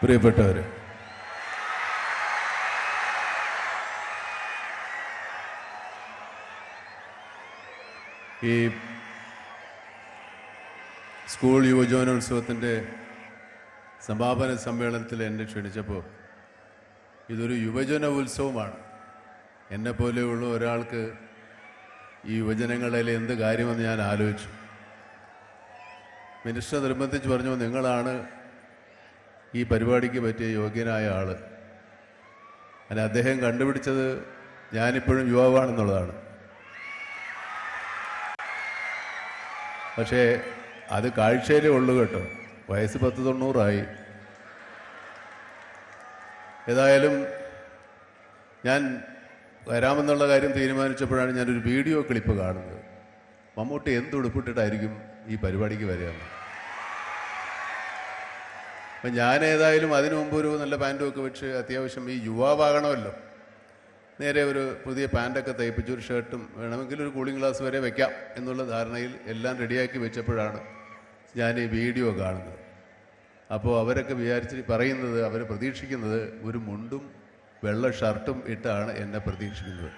പ്രിയപ്പെട്ടവരെ, ഈ സ്കൂൾ യുവജനോത്സവത്തിൻ്റെ സമാപന സമ്മേളനത്തിൽ എന്നെ ക്ഷണിച്ചപ്പോൾ ഇതൊരു യുവജന ഉത്സവമാണ്. എന്നെപ്പോലെയുള്ള ഒരാൾക്ക് ഈ യുവജനങ്ങളിൽ എന്ത് കാര്യമെന്ന് ഞാൻ ആലോചിച്ചു. മിനിസ്റ്റർ നിർബന്ധിച്ച് പറഞ്ഞു, നിങ്ങളാണ് ഈ പരിപാടിക്ക് പറ്റിയ യോഗ്യനായ ആൾ. അങ്ങനെ അദ്ദേഹം കണ്ടുപിടിച്ചത് ഞാനിപ്പോഴും യുവാവാണെന്നുള്ളതാണ്. പക്ഷേ അത് കാഴ്ചയിലേ ഉള്ളൂ കേട്ടോ. വയസ്സ് 90 ഏതായാലും ഞാൻ വരാമെന്നുള്ള കാര്യം തീരുമാനിച്ചപ്പോഴാണ് ഞാനൊരു വീഡിയോ ക്ലിപ്പ് കാണുന്നത്. മമ്മൂട്ടി എന്തുടുപ്പിട്ടിട്ടായിരിക്കും ഈ പരിപാടിക്ക് വരികയെന്ന്. അപ്പം ഞാൻ ഏതായാലും അതിനു മുമ്പ് ഒരു നല്ല പാൻറ്റുമൊക്കെ വെച്ച് അത്യാവശ്യം ഈ യുവാവാകണമല്ലോ, നേരെ ഒരു പുതിയ പാൻറ്റൊക്കെ തയ്പ്പിച്ച് ഒരു ഷർട്ടും വേണമെങ്കിൽ ഒരു കൂളിംഗ് ഗ്ലാസ് വരെ വെക്കാം എന്നുള്ള ധാരണയിൽ എല്ലാം റെഡിയാക്കി വെച്ചപ്പോഴാണ് ഞാൻ ഈ വീഡിയോ കാണുന്നത്. അപ്പോൾ അവരൊക്കെ പറയുന്നത്, അവർ പ്രതീക്ഷിക്കുന്നത് ഒരു മുണ്ടും വെള്ള ഷർട്ടും ഇട്ടാണ് എന്നെ പ്രതീക്ഷിക്കുന്നത്.